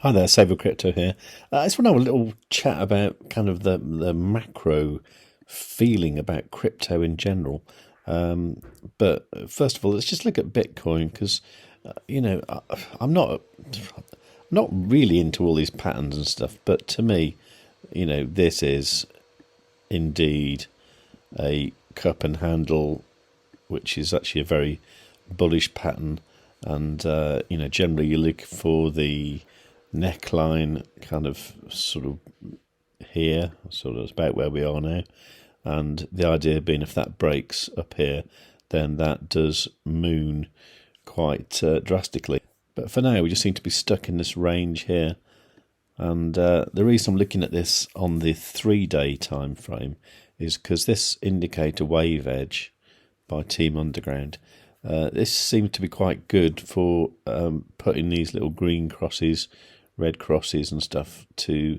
Hi there, Save with Crypto here. I just want to have a little chat about kind of the macro feeling about crypto in general. But first of all, let's just look at Bitcoin because, I'm not really into all these patterns and stuff. But to me, this is indeed a cup and handle, which is actually a very bullish pattern. And generally you look for the neckline kind of sort of here, sort of about where we are now, and the idea being if that breaks up here, then that does moon quite drastically. But for now, we just seem to be stuck in this range here. And the reason I'm looking at this on the 3-day time frame is because this indicator WaveEdge by Team Underground, this seems to be quite good for putting these little green crosses, red crosses and stuff to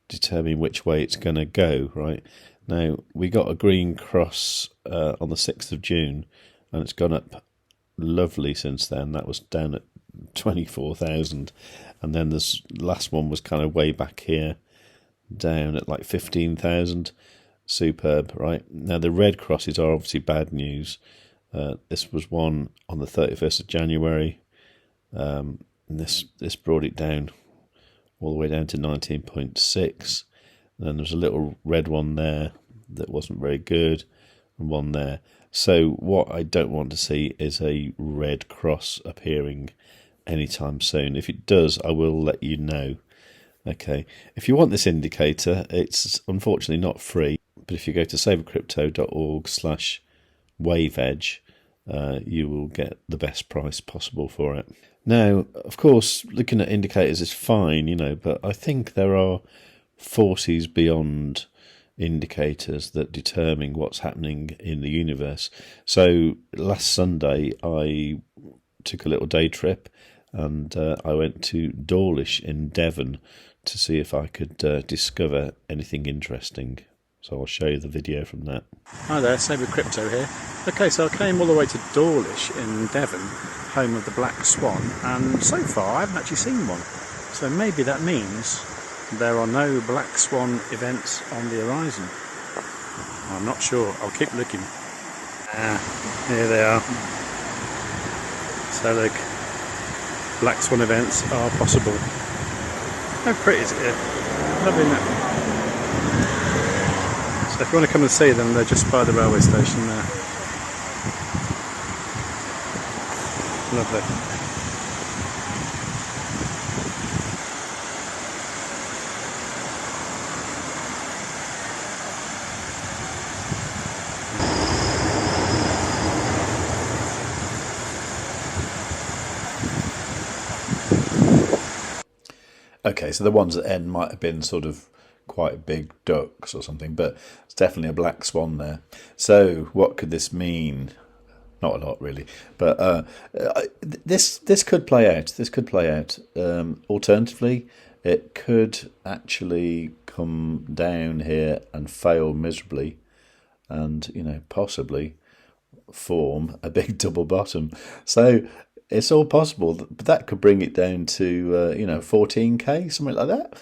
determine which way it's going to go, right? Now, we got a green cross on the 6th of June, and it's gone up lovely since then. That was down at 24,000. And then this last one was kind of way back here, down at like 15,000. Superb, right? Now, the red crosses are obviously bad news. This was one on the 31st of January. And this brought it down all the way down to 19.6. And then there's a little red one there that wasn't very good, and one there. So what I don't want to see is a red cross appearing anytime soon. If it does, I will let you know. Okay. If you want this indicator, it's unfortunately not free, but if you go to savewithcrypto.org/WaveEdge, you will get the best price possible for it. Now, of course, looking at indicators is fine, but I think there are forces beyond indicators that determine what's happening in the universe. So last Sunday, I took a little day trip and I went to Dawlish in Devon to see if I could discover anything interesting. So I'll show you the video from that. Hi there, Save with Crypto here. Okay, so I came all the way to Dawlish in Devon, home of the Black Swan, and so far I haven't actually seen one. So maybe that means there are no Black Swan events on the horizon. I'm not sure, I'll keep looking. Here they are. So look, Black Swan events are possible. How pretty is it here? Lovely, isn't it? So if you want to come and see them, they're just by the railway station there. Lovely. Okay, so the ones at end might have been sort of quite big ducks or something, but it's definitely a black swan there. So what could this mean? Not a lot, really, but this could play out. This could play out. Alternatively, it could actually come down here and fail miserably, and possibly form a big double bottom. So it's all possible, but that could bring it down to 14k, something like that.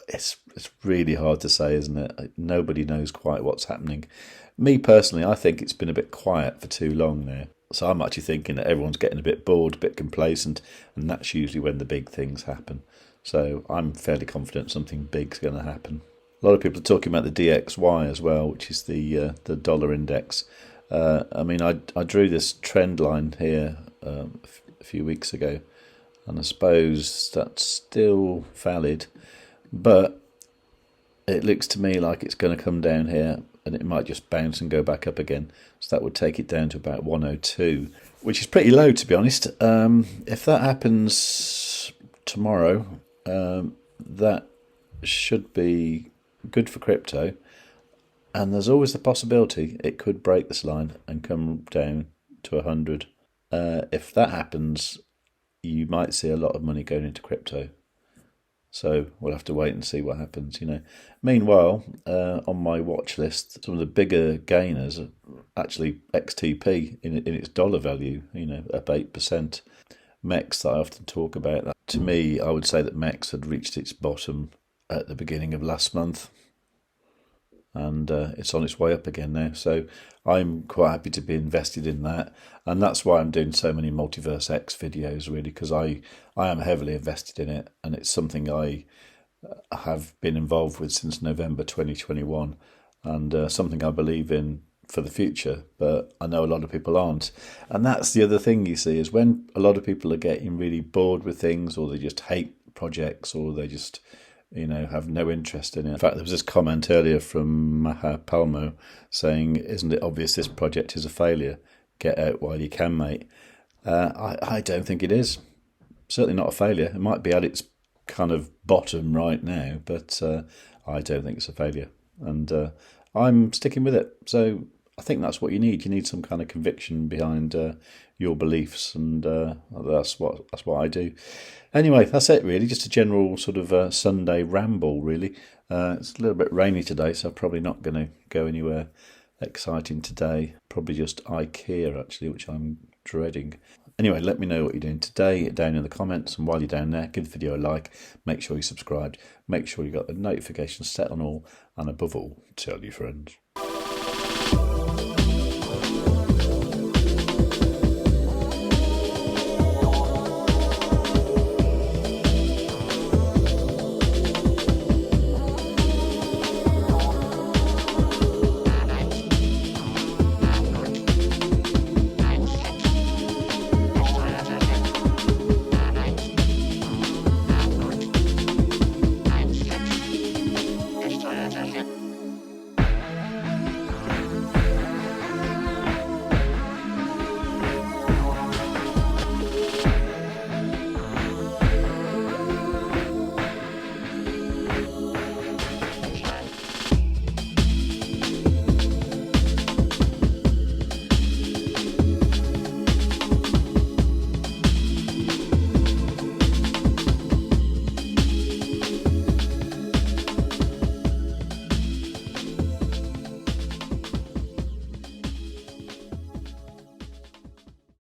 It's really hard to say, isn't it? Nobody knows quite what's happening. Me personally, I think it's been a bit quiet for too long now. So I'm actually thinking that everyone's getting a bit bored, a bit complacent, and that's usually when the big things happen. So I'm fairly confident something big's going to happen. A lot of people are talking about the DXY as well, which is the dollar index. I drew this trend line here a few weeks ago, and I suppose that's still valid, but it looks to me like it's going to come down here and it might just bounce and go back up again. So that would take it down to about 102, which is pretty low, to be honest. If that happens tomorrow, that should be good for crypto. And there's always the possibility it could break this line and come down to 100. If that happens, you might see a lot of money going into crypto. So we'll have to wait and see what happens, Meanwhile, on my watch list, some of the bigger gainers are actually XTP in its dollar value, up 8%. MEX that I often talk about. That to me, I would say that MEX had reached its bottom at the beginning of last month, and it's on its way up again now. So I'm quite happy to be invested in that, and that's why I'm doing so many Multiverse X videos, really, because I am heavily invested in it, and it's something I have been involved with since November 2021, and something I believe in for the future, but I know a lot of people aren't. And that's the other thing you see, is when a lot of people are getting really bored with things, or they just hate projects, or they just have no interest in it. In fact, there was this comment earlier from Maha Palmo saying, "Isn't it obvious this project is a failure? Get out while you can, mate." I don't think it is. Certainly not a failure. It might be at its kind of bottom right now, but I don't think it's a failure, and I'm sticking with it. So I think that's what you need. You need some kind of conviction behind your beliefs, and that's what I do. Anyway, that's it really. Just a general sort of Sunday ramble, really. It's a little bit rainy today, so I'm probably not going to go anywhere exciting today. Probably just IKEA actually, which I'm dreading. Anyway, let me know what you're doing today down in the comments, and while you're down there, give the video a like, make sure you're subscribed, make sure you got the notifications set on all, and above all, tell your friends.